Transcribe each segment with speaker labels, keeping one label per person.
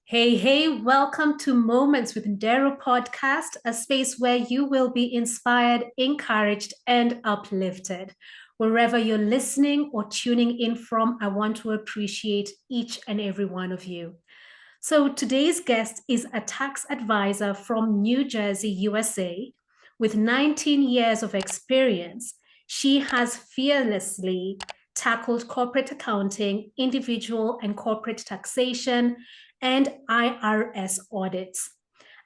Speaker 1: Hey, hey, welcome to Moments with Nderru podcast, a space where you will be inspired, encouraged, and uplifted. Wherever you're listening or tuning in from, I want to appreciate each and every one of you. So today's guest is a tax advisor from New Jersey, USA. With 19 years of experience, she has fearlessly tackled corporate accounting, individual and corporate taxation, and IRS audits.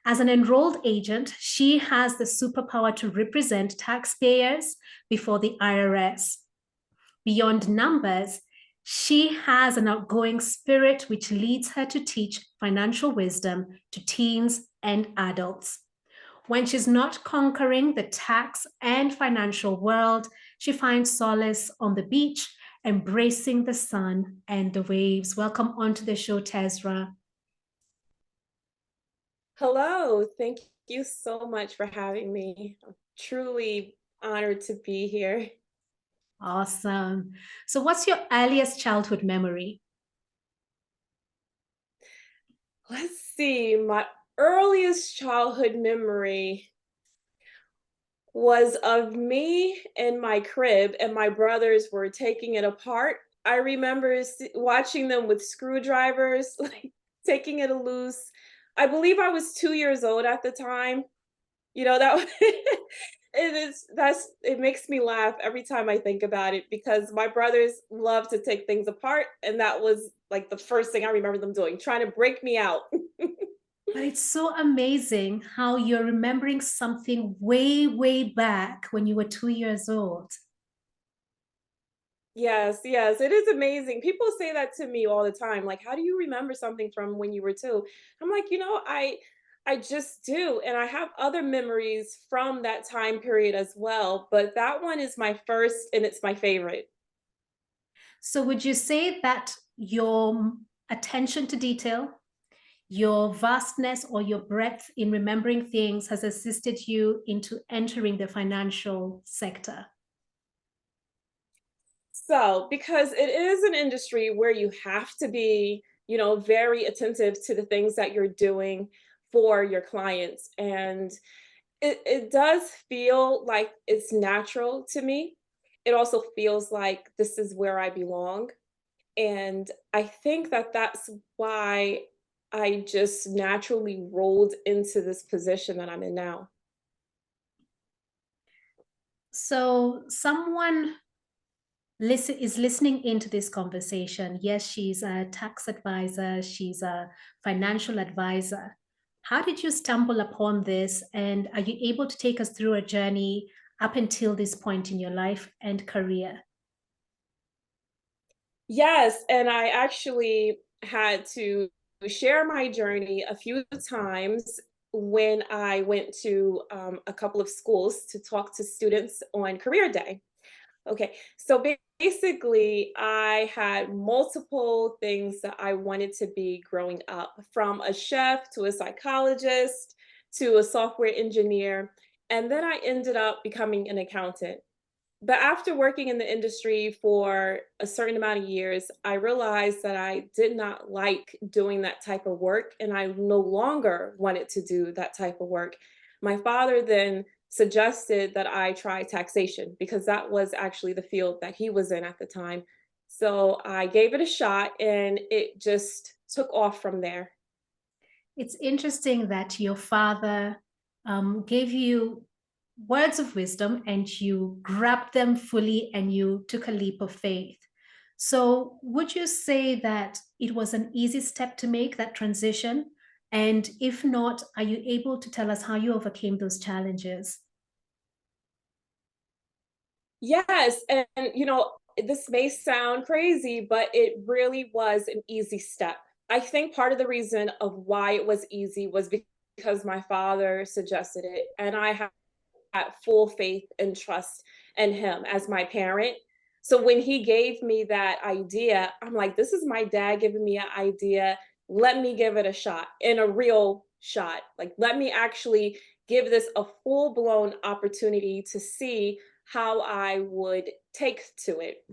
Speaker 1: As an enrolled agent, she has the superpower to represent taxpayers before the IRS. Beyond numbers, she has an outgoing spirit which leads her to teach financial wisdom to teens and adults. When she's not conquering the tax and financial world, she finds solace on the beach, embracing the sun and the waves. Welcome onto the show, Teszra.
Speaker 2: Hello, thank you so much for having me. I'm truly honored to be here.
Speaker 1: Awesome. So, what's your earliest childhood memory?
Speaker 2: Let's see, my earliest childhood memory was of me in my crib, and my brothers were taking it apart. I remember watching them with screwdrivers, like taking it loose. I believe I was 2 years old at the time. That it makes me laugh every time I think about it because my brothers love to take things apart, and that was like the first thing I remember them doing, trying to break me out.
Speaker 1: But it's so amazing how you're remembering something way, way back when you were 2 years old.
Speaker 2: Yes, yes, it is amazing. People say that to me all the time. Like, how do you remember something from when you were two? I'm like, I just do. And I have other memories from that time period as well. But that one is my first and it's my favorite.
Speaker 1: So, would you say that your attention to detail, your vastness, or your breadth in remembering things has assisted you into entering the financial sector?
Speaker 2: So, because it is an industry where you have to be, very attentive to the things that you're doing for your clients. And it does feel like it's natural to me. It also feels like this is where I belong. And I think that that's why I just naturally rolled into this position that I'm in now.
Speaker 1: So, someone is listening into this conversation. Yes, she's a tax advisor, she's a financial advisor. How did you stumble upon this? And are you able to take us through a journey up until this point in your life and career?
Speaker 2: Yes, and I actually had to share my journey a few times when I went to a couple of schools to talk to students on career day. Okay, so basically, I had multiple things that I wanted to be growing up, from a chef to a psychologist to a software engineer, and then I ended up becoming an accountant. But after working in the industry for a certain amount of years, I realized that I did not like doing that type of work and I no longer wanted to do that type of work. My father then suggested that I try taxation because that was actually the field that he was in at the time. So I gave it a shot and it just took off from there.
Speaker 1: It's interesting that your father gave you words of wisdom and you grabbed them fully and you took a leap of faith. So, would you say that it was an easy step to make that transition? And if not, are you able to tell us how you overcame those challenges?
Speaker 2: Yes, and this may sound crazy, but it really was an easy step. I think part of the reason of why it was easy was because my father suggested it, and I had full faith and trust in him as my parent. So when he gave me that idea, I'm like, this is my dad giving me an idea. Let me give it a shot, and a real shot. Like, let me actually give this a full blown opportunity to see how I would take to it.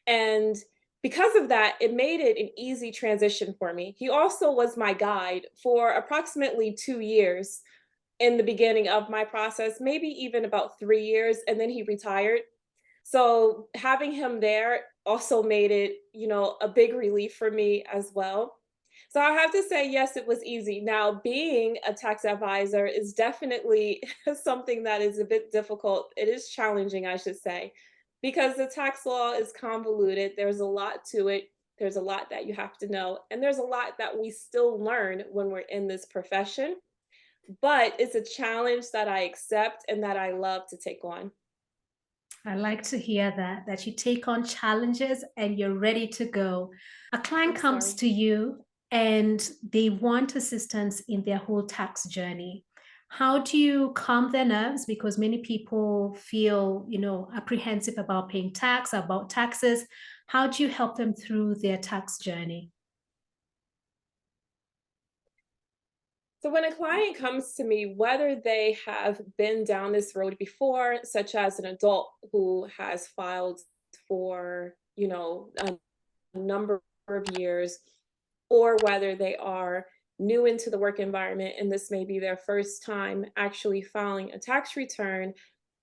Speaker 2: And Because of that, it made it an easy transition for me. He also was my guide for approximately 2 years in the beginning of my process, maybe even about 3 years, and then he retired. So having him there also made it, a big relief for me as well. So I have to say, yes, it was easy. Now, being a tax advisor is definitely something that is a bit difficult. It is challenging, I should say, because the tax law is convoluted. There's a lot to it. There's a lot that you have to know. And there's a lot that we still learn when we're in this profession. But it's a challenge that I accept and that I love to take on.
Speaker 1: I like to hear that you take on challenges and you're ready to go. A client
Speaker 2: I'm
Speaker 1: comes
Speaker 2: sorry.
Speaker 1: to you and they want assistance in their whole tax journey. How do you calm their nerves? Because many people feel, apprehensive about paying tax, about taxes. How do you help them through their tax journey?
Speaker 2: So when a client comes to me, whether they have been down this road before, such as an adult who has filed for, a number of years, or whether they are new into the work environment and this may be their first time actually filing a tax return,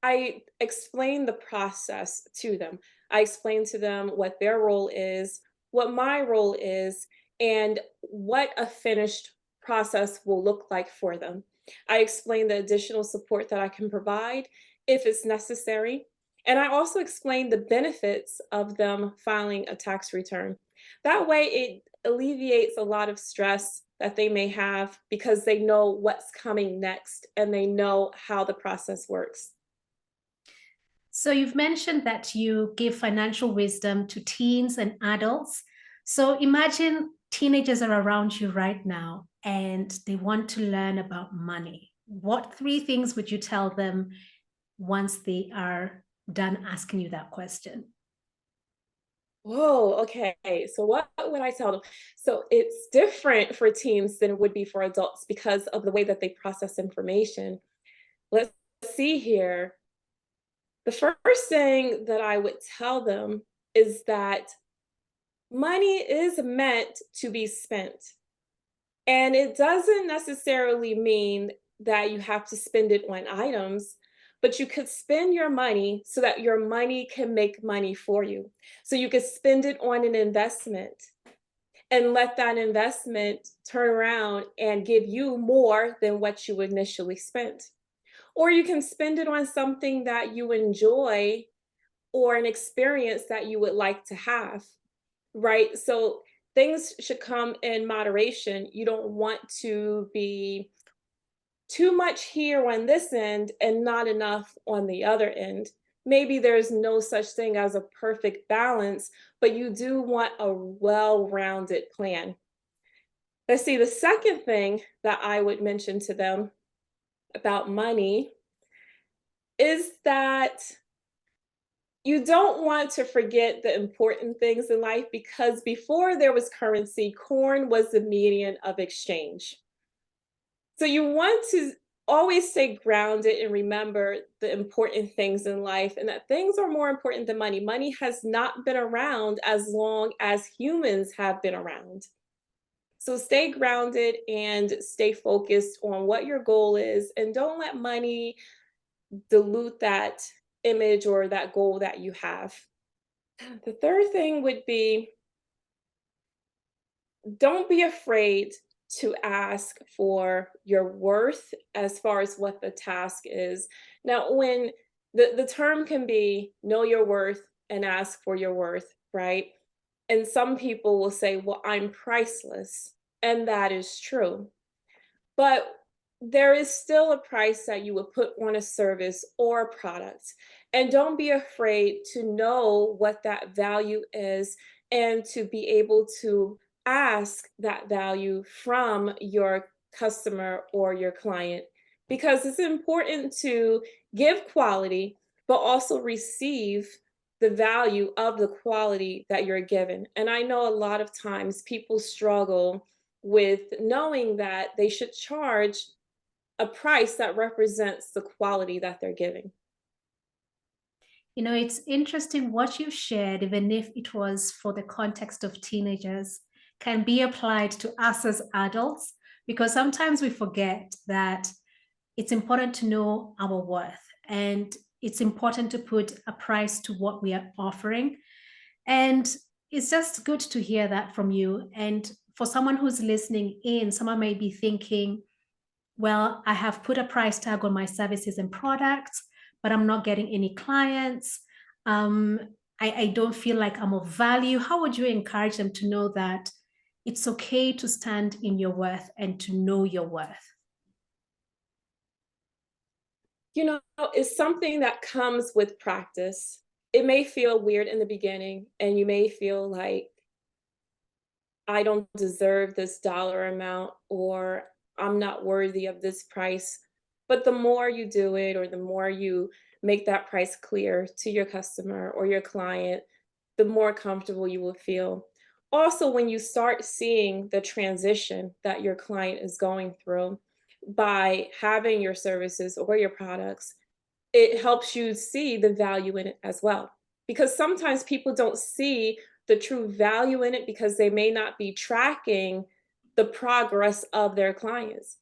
Speaker 2: I explain the process to them. I explain to them what their role is, what my role is, and what a finished process will look like for them. I explain the additional support that I can provide if it's necessary. And I also explain the benefits of them filing a tax return. That way, it alleviates a lot of stress that they may have because they know what's coming next and they know how the process works.
Speaker 1: So you've mentioned that you give financial wisdom to teens and adults. So imagine teenagers are around you right now and they want to learn about money. What three things would you tell them once they are done asking you that question?
Speaker 2: Whoa, okay. So what would I tell them? So it's different for teens than it would be for adults because of the way that they process information. Let's see here. The first thing that I would tell them is that money is meant to be spent. And it doesn't necessarily mean that you have to spend it on items, but you could spend your money so that your money can make money for you. So you could spend it on an investment and let that investment turn around and give you more than what you initially spent. Or you can spend it on something that you enjoy or an experience that you would like to have, right? So things should come in moderation. You don't want to be too much here on this end and not enough on the other end. Maybe there's no such thing as a perfect balance, but you do want a well rounded plan. Let's see, the second thing that I would mention to them about money is that you don't want to forget the important things in life because before there was currency, corn was the median of exchange. So you want to always stay grounded and remember the important things in life and that things are more important than money. Money has not been around as long as humans have been around. So stay grounded and stay focused on what your goal is and don't let money dilute that image or that goal that you have. The third thing would be don't be afraid to ask for your worth as far as what the task is. Now, when the term can be know your worth and ask for your worth, right? And some people will say, well, I'm priceless. And that is true. But there is still a price that you would put on a service or a product. And don't be afraid to know what that value is and to be able to ask that value from your customer or your client because it's important to give quality but also receive the value of the quality that you're given. And I know a lot of times people struggle with knowing that they should charge a price that represents the quality that they're giving.
Speaker 1: It's interesting what you shared, even if it was for the context of teenagers, can be applied to us as adults, because sometimes we forget that it's important to know our worth, and it's important to put a price to what we are offering. And it's just good to hear that from you. And for someone who's listening in, someone may be thinking, well, I have put a price tag on my services and products, but I'm not getting any clients. Um, I don't feel like I'm of value. How would you encourage them to know that it's okay to stand in your worth and to know your worth?
Speaker 2: You know, it's something that comes with practice. It may feel weird in the beginning, and you may feel like, I don't deserve this dollar amount, or I'm not worthy of this price. But the more you do it, or the more you make that price clear to your customer or your client, the more comfortable you will feel. Also, when you start seeing the transition that your client is going through by having your services or your products, it helps you see the value in it as well. Because sometimes people don't see the true value in it because they may not be tracking the progress of their clients.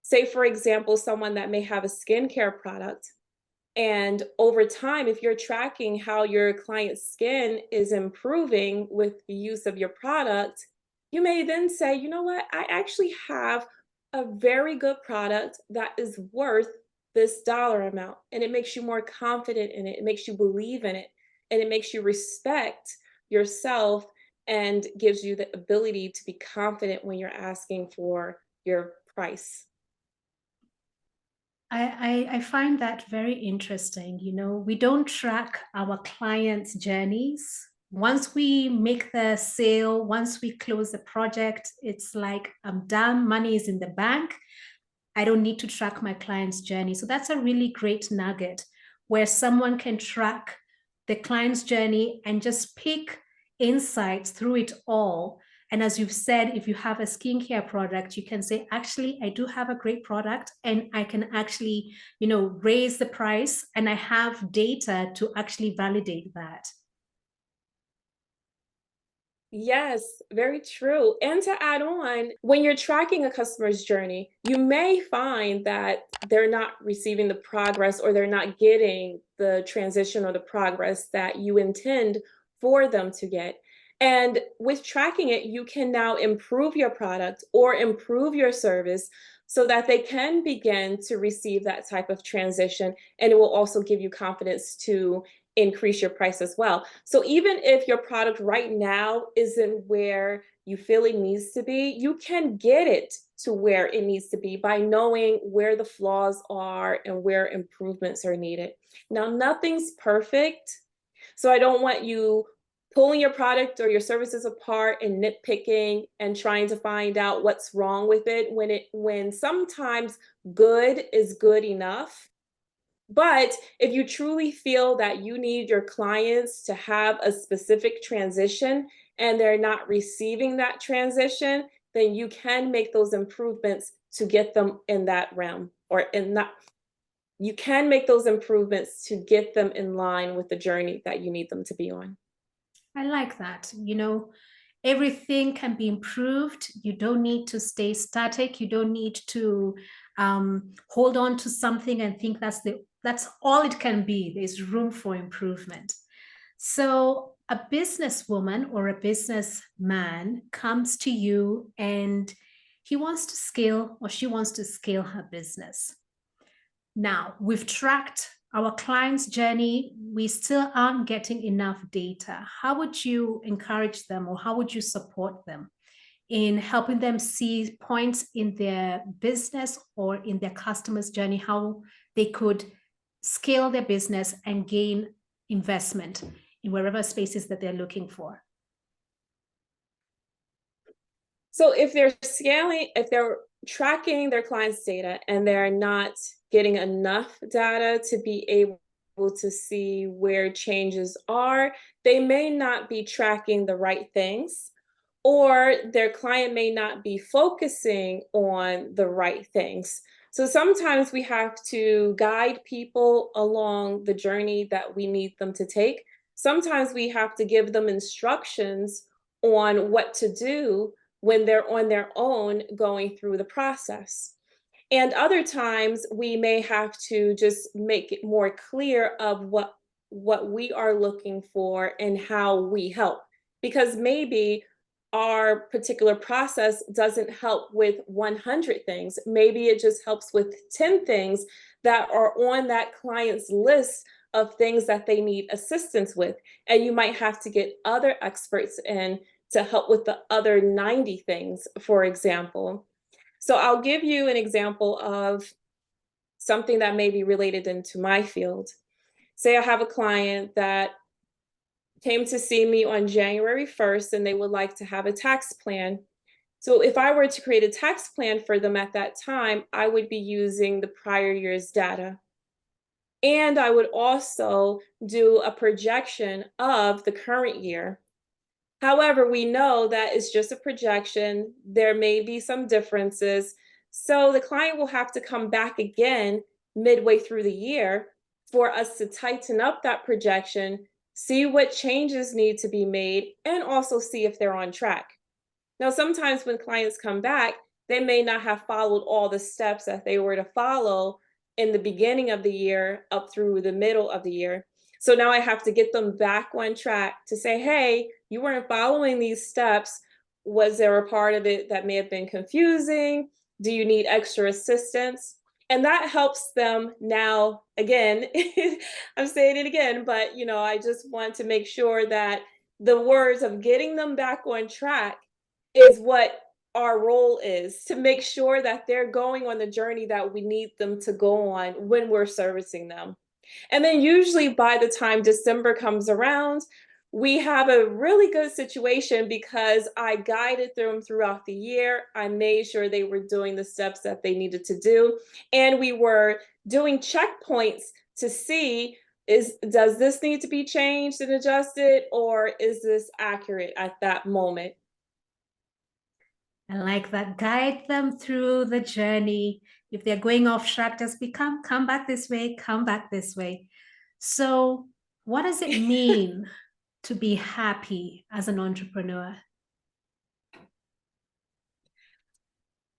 Speaker 2: Say, for example, someone that may have a skincare product, and over time, if you're tracking how your client's skin is improving with the use of your product, you may then say, you know what, I actually have a very good product that is worth this dollar amount. And it makes you more confident in it, it makes you believe in it, and it makes you respect yourself and gives you the ability to be confident when you're asking for your price.
Speaker 1: I find that very interesting. We don't track our clients' journeys. Once we make the sale, once we close the project, it's like I'm done, money is in the bank. I don't need to track my client's journey. So that's a really great nugget where someone can track the client's journey and just pick insights through it all. And as you've said, if you have a skincare product, you can say, actually, I do have a great product and I can actually, raise the price, and I have data to actually validate that.
Speaker 2: Yes, very true. And to add on, when you're tracking a customer's journey, you may find that they're not receiving the progress, or they're not getting the transition or the progress that you intend for them to get. And with tracking it, you can now improve your product or improve your service so that they can begin to receive that type of transition. And it will also give you confidence to increase your price as well. So even if your product right now isn't where you feel it needs to be, you can get it to where it needs to be by knowing where the flaws are and where improvements are needed. Now, nothing's perfect. So I don't want you pulling your product or your services apart and nitpicking and trying to find out what's wrong with it when sometimes good is good enough. But if you truly feel that you need your clients to have a specific transition and they're not receiving that transition, then you can make those improvements to get them in that realm, or in that you can make those improvements to get them in line with the journey that you need them to be on.
Speaker 1: I like that. Everything can be improved. You don't need to stay static. You don't need to hold on to something and think that's all it can be. There's room for improvement. So a businesswoman or a businessman comes to you and he wants to scale, or she wants to scale her business. Now, we've tracked our client's journey. We still aren't getting enough data. How would you encourage them, or how would you support them in helping them see points in their business or in their customers' journey, how they could scale their business and gain investment in wherever spaces that they're looking for?
Speaker 2: So if they're tracking their clients' data and they're not getting enough data to be able to see where changes are, they may not be tracking the right things. or their client may not be focusing on the right things. So sometimes we have to guide people along the journey that we need them to take. Sometimes we have to give them instructions on what to do when they're on their own going through the process. And other times we may have to just make it more clear of what we are looking for and how we help. Because maybe our particular process doesn't help with 100 things. Maybe it just helps with 10 things that are on that client's list of things that they need assistance with. And you might have to get other experts in to help with the other 90 things, for example. So I'll give you an example of something that may be related into my field. Say I have a client that came to see me on January 1st and they would like to have a tax plan. So if I were to create a tax plan for them at that time, I would be using the prior year's data. And I would also do a projection of the current year. However, we know that it's just a projection. There may be some differences. So the client will have to come back again midway through the year for us to tighten up that projection, see what changes need to be made, and also see if they're on track. Now, sometimes when clients come back, they may not have followed all the steps that they were to follow in the beginning of the year up through the middle of the year. So now I have to get them back on track to say, hey, you weren't following these steps. Was there a part of it that may have been confusing? Do you need extra assistance? And that helps them now, again, I'm saying it again, but I just want to make sure that the words of getting them back on track is what our role is, to make sure that they're going on the journey that we need them to go on when we're servicing them. And then usually by the time December comes around, we have a really good situation because I guided them throughout the year. I made sure they were doing the steps that they needed to do. And we were doing checkpoints to see, does this need to be changed and adjusted, or is this accurate at that moment?
Speaker 1: I like that. Guide them through the journey. If they're going off track, just come back this way, come back this way. So, what does it mean to be happy as an entrepreneur?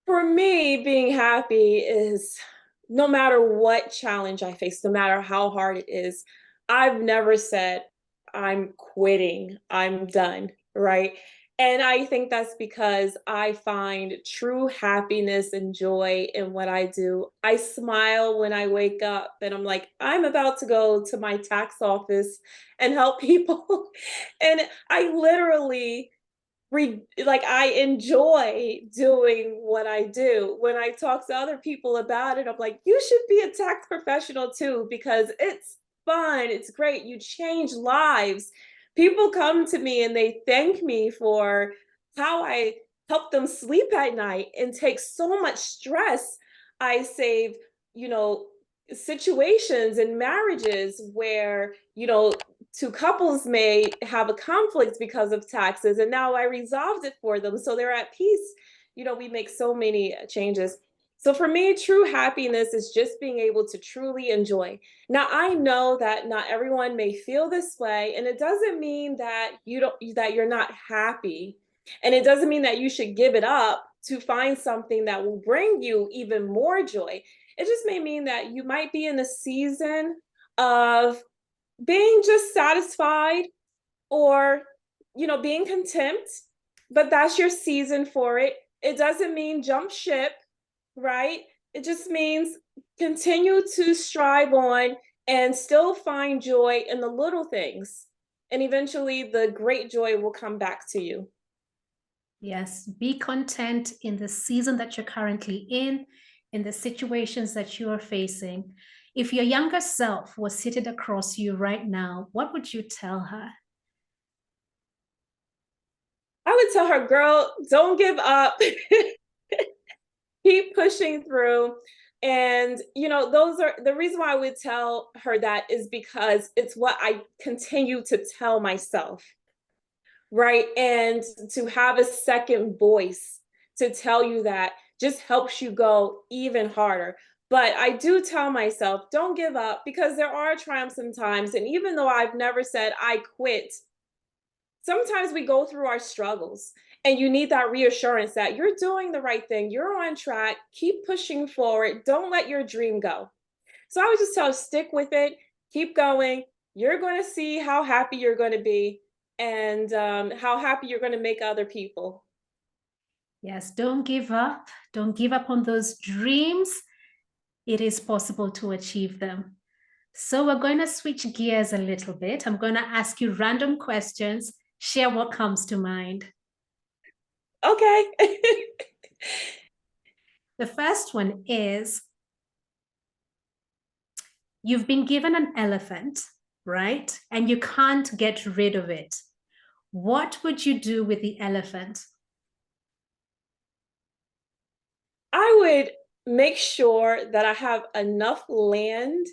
Speaker 2: For me, being happy is no matter what challenge I face, no matter how hard it is, I've never said, I'm quitting, I'm done, right? And I think that's because I find true happiness and joy in what I do. I smile when I wake up and I'm like, I'm about to go to my tax office and help people. And I literally like I enjoy doing what I do. When I talk to other people about it, I'm like, you should be a tax professional too, because it's fun, it's great, you change lives. People come to me and they thank me for how I help them sleep at night and take so much stress. I save, you know, situations and marriages where, two couples may have a conflict because of taxes, and now I resolved it for them so they're at peace. We make so many changes. So for me, true happiness is just being able to truly enjoy. Now I know that not everyone may feel this way, and it doesn't mean that you're not happy, and it doesn't mean that you should give it up to find something that will bring you even more joy. It just may mean that you might be in a season of being just satisfied, or being content, but that's your season for it. It doesn't mean jump ship, right? It just means continue to strive on and still find joy in the little things, and eventually the great joy will come back to you.
Speaker 1: Yes, be content in the season that you're currently in the situations that you are facing. If your younger self was seated across you right now, what would you tell her?
Speaker 2: I would tell her, girl, don't give up. Keep pushing through. And those are the reason why I would tell her that, is because it's what I continue to tell myself. right? And to have a second voice to tell you that just helps you go even harder. But I do tell myself, don't give up because there are triumphs sometimes. And even though I've never said I quit, sometimes we go through our struggles and you need that reassurance that you're doing the right thing, you're on track, keep pushing forward, don't let your dream go. So I would just tell, stick with it, keep going. You're going to see how happy you're going to be and how happy you're going to make other people.
Speaker 1: Yes, don't give up. Don't give up on those dreams. It is possible to achieve them. So we're going to switch gears a little bit. I'm going to ask you random questions. Share what comes to mind.
Speaker 2: Okay.
Speaker 1: The first one is, you've been given an elephant, right? And you can't get rid of it. What would you do with the elephant?
Speaker 2: I would make sure that I have enough land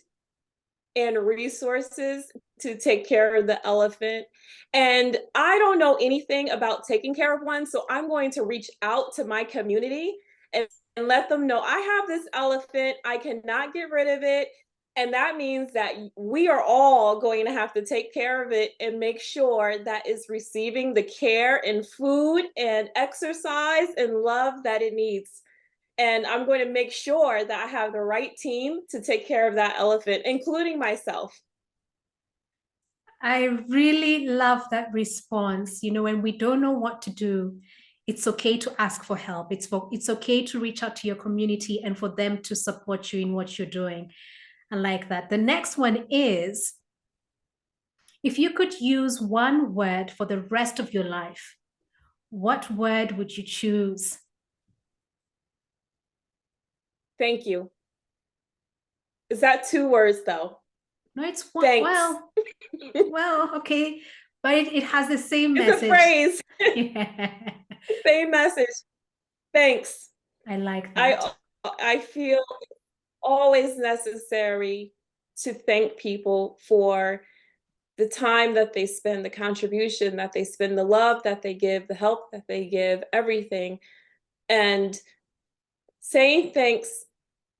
Speaker 2: and resources to take care of the elephant. And I don't know anything about taking care of one. So I'm going to reach out to my community and let them know I have this elephant. I cannot get rid of it. And that means that we are all going to have to take care of it and make sure that it's receiving the care and food and exercise and love that it needs. And I'm going to make sure that I have the right team to take care of that elephant, including myself.
Speaker 1: I really love that response. You know, when we don't know what to do, it's okay to ask for help. It's okay to reach out to your community and for them to support you in what you're doing. I like that. The next one is, if you could use one word for the rest of your life, what word would you choose?
Speaker 2: Thank you. Is that 2 words though?
Speaker 1: No, it's one.
Speaker 2: Thanks.
Speaker 1: Well, okay, but it has the same
Speaker 2: It's a
Speaker 1: message.
Speaker 2: phrase.
Speaker 1: Yeah,
Speaker 2: Same message. Thanks.
Speaker 1: I like that.
Speaker 2: I feel always necessary to thank people for the time that they spend, the contribution that they spend, the love that they give, the help that they give, everything. And saying thanks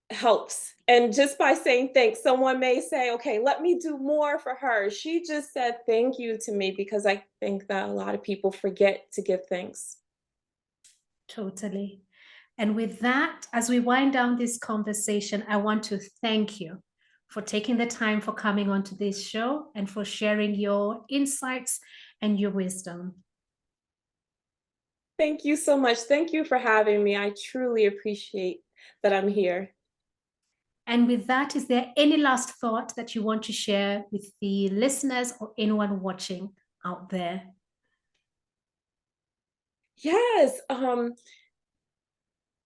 Speaker 2: helps. And just by saying thanks, someone may say, okay, let me do more for her. She just said thank you to me, because I think that a lot of people forget to give thanks.
Speaker 1: Totally. And with that, as we wind down this conversation, I want to thank you for taking the time for coming onto this show and for sharing your insights and your wisdom.
Speaker 2: Thank you so much. Thank you for having me. I truly appreciate that I'm here.
Speaker 1: And with that, is there any last thought that you want to share with the listeners or anyone watching out there?
Speaker 2: Yes.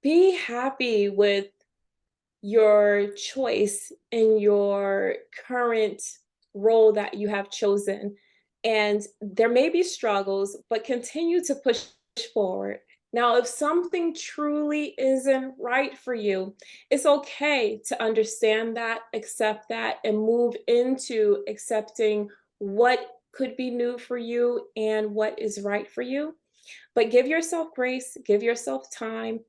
Speaker 2: Be happy with your choice in your current role that you have chosen. And there may be struggles, but continue to push forward. Now, if something truly isn't right for you, it's okay to understand that, accept that, and move into accepting what could be new for you and what is right for you. But give yourself grace, give yourself time,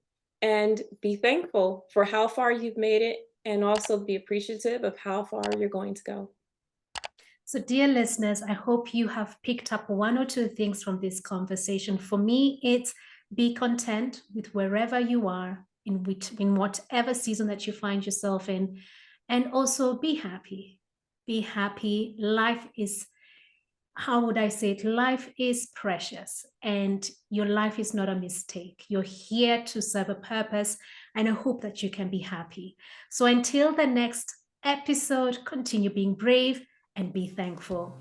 Speaker 2: and be thankful for how far you've made it, and also be appreciative of how far you're going to go.
Speaker 1: So, dear listeners, I hope you have picked up one or two things from this conversation. For me, it's be content with wherever you are, in whatever season that you find yourself in, and also be happy. Be happy. Life is, how would I say it? Life is precious, and your life is not a mistake. You're here to serve a purpose, and I hope that you can be happy. So until the next episode, continue being brave and be thankful.